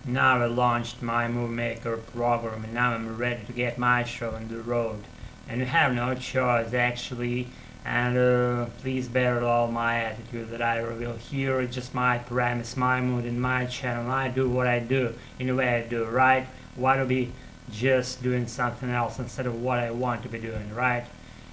Now I launched my movie maker program and now I'm ready to get my show on the road. And you have no choice actually. And please bear all my attitude that I reveal here. It's just my premise, my mood, and my channel. I do what I do in the way I do, right? Why to be just doing something else instead of what I want to be doing, right?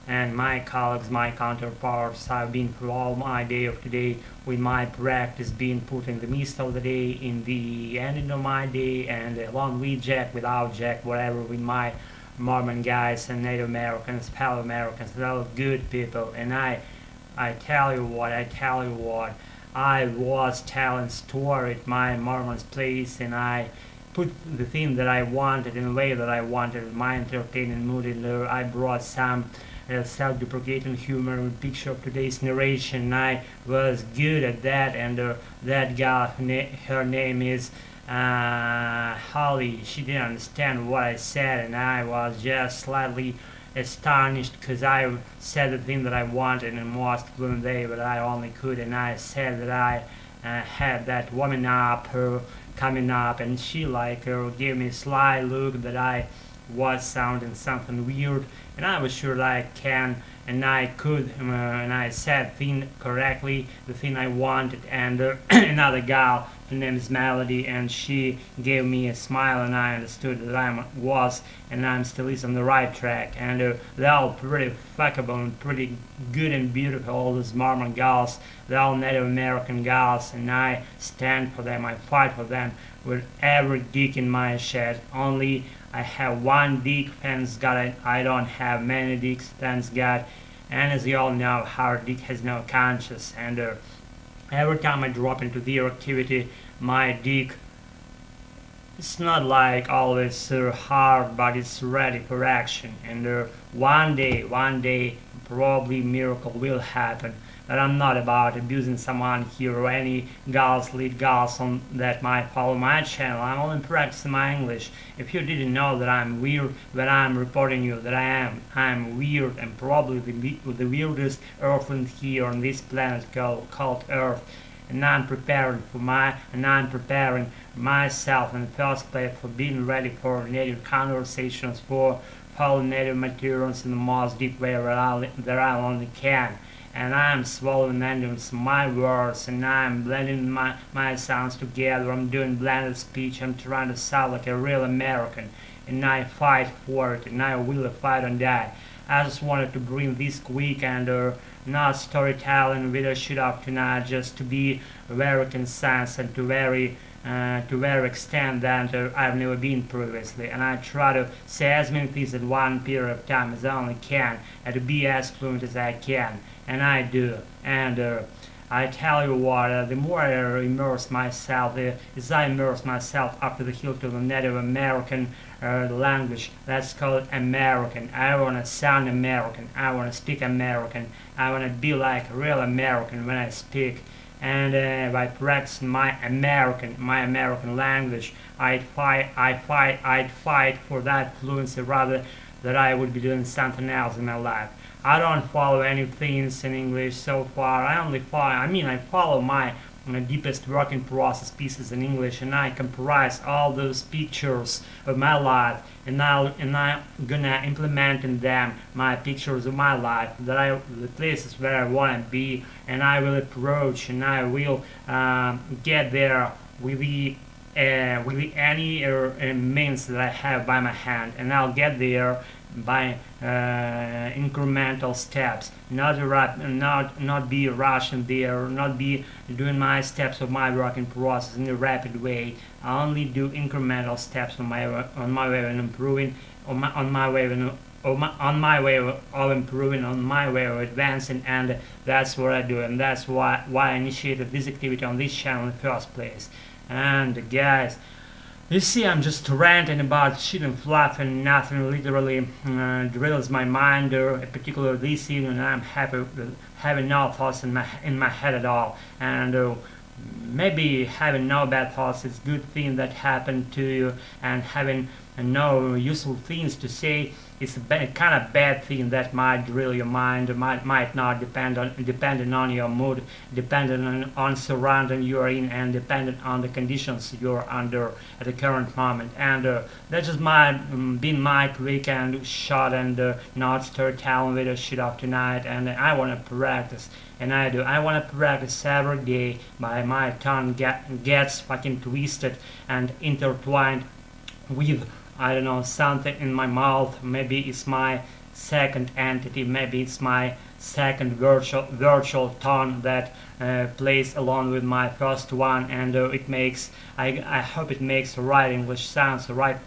And my colleagues, my counterparts, I've been through all my day of today with my practice being put in the midst of the day, in the ending of my day, and along with Jack, without Jack, whatever, with my Mormon guys and Native Americans, fellow Americans, they're all good people. And I tell you what, I was telling story at my Mormon's place, and I put the thing that I wanted in the way that I wanted, my entertaining mood in there. I brought some self-deprecating humor with picture of today's narration. I was good at that, and that gal, her name is Holly. She didn't understand what I said, and I was just slightly astonished because I said the thing that I wanted in most fluent way, but I only could, and I said that I had that woman up, coming up, and she gave me a sly look that I was sounding something weird, and I was sure that I can and I could, and I said thing correctly, the thing I wanted, and another gal, her name is Melody, and she gave me a smile, and I understood that I was, and I'm still is on the right track, and they're all pretty fuckable and pretty good and beautiful, all those Mormon gals, they're all Native American gals, and I stand for them, I fight for them with every dick in my shed. Only I have one dick, thanks God. I don't have many dicks, thanks God. And as you all know, our dick has no conscience, and every time I drop into the activity, my dick, it's not like always hard, but it's ready for action. And one day, probably miracle will happen. But I'm not about abusing someone here or any girls, lead girls on that might follow my channel. I'm only practicing my English. If you didn't know that I'm weird, then I'm reporting you that I'm weird and probably the weirdest earthling here on this planet called Earth. And I'm preparing myself in the first place for being ready for native conversations, for following native materials in the most deep way that I only can. And I'm swallowing into my words, and I'm blending my sounds together. I'm doing blended speech. I'm trying to sound like a real American, and I fight for it, and I will fight on that. I just wanted to bring this quick and not storytelling video shoot up tonight, just to be very concise and to very extent that I've never been previously, and I try to say as many things in one period of time as I only can, and to be as fluent as I can, and I do. And I tell you what, the more I immerse myself, as I immerse myself up to the hilt of the Native American language, let's call it American. I want to sound American, I want to speak American, I want to be like a real American when I speak. And by practicing my American language, I'd fight for that fluency rather that I would be doing something else in my life. I don't follow any things in English so far. I follow my deepest working process pieces in English, and I comprise all those pictures of my life, and I'm gonna implement in them my pictures of my life, the places where I wanna be, and I will approach, and I will get there with any means that I have by my hand, and I'll get there by incremental steps, not be rushing there, not be doing my steps of my working process in a rapid way. I only do incremental steps on my way of improving, on my way of advancing, and that's what I do, and that's why I initiated this activity on this channel in the first place. And guys, you see, I'm just ranting about shit and fluff, and nothing literally drills my mind, particularly this evening, and I'm happy having no thoughts in my head at all. And maybe having no bad thoughts is a good thing that happened to you, and having no useful things to say. It's a kind of bad thing that might drill your mind, might not depending on your mood, depending on surrounding you're in, and dependent on the conditions you're under at the current moment. And that just might been my quick and short and not storytelling video shoot up tonight. And I want to practice, and I do. I want to practice every day by my tongue gets fucking twisted and intertwined with, I don't know, something in my mouth. Maybe it's my second entity, maybe it's my second virtual tone that plays along with my first one, and it makes, I hope it makes right English sounds, right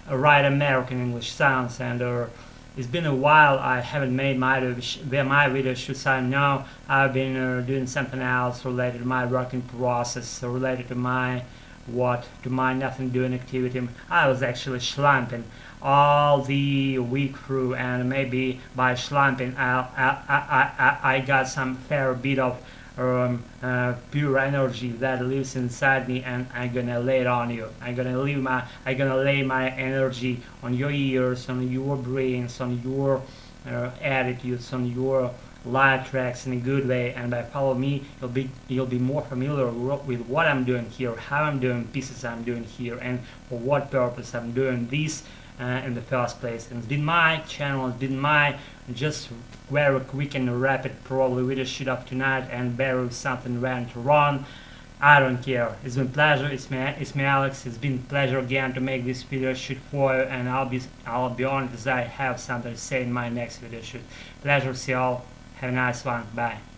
American English sounds. And it's been a while I haven't made my video shoots. I know I've been doing something else related to my working process, related to my nothing doing activity. I was actually slumping all the week through, and maybe by slumping I got some fair bit of pure energy that lives inside me, and I'm gonna lay it on you. I'm gonna lay my energy on your ears, on your brains, on your attitudes, on your live tracks in a good way. And by follow me, you'll be more familiar with what I'm doing here, how I'm doing pieces I'm doing here, and for what purpose I'm doing this in the first place. And it's been my channel, it's been my just very quick and rapid probably video shoot up tonight, and barely something went wrong. I don't care. It's been pleasure. It's me Alex. It's been pleasure again to make this video shoot for you, and I'll be honest, I have something to say in my next video shoot. Pleasure, see y'all. Have a nice one. Bye.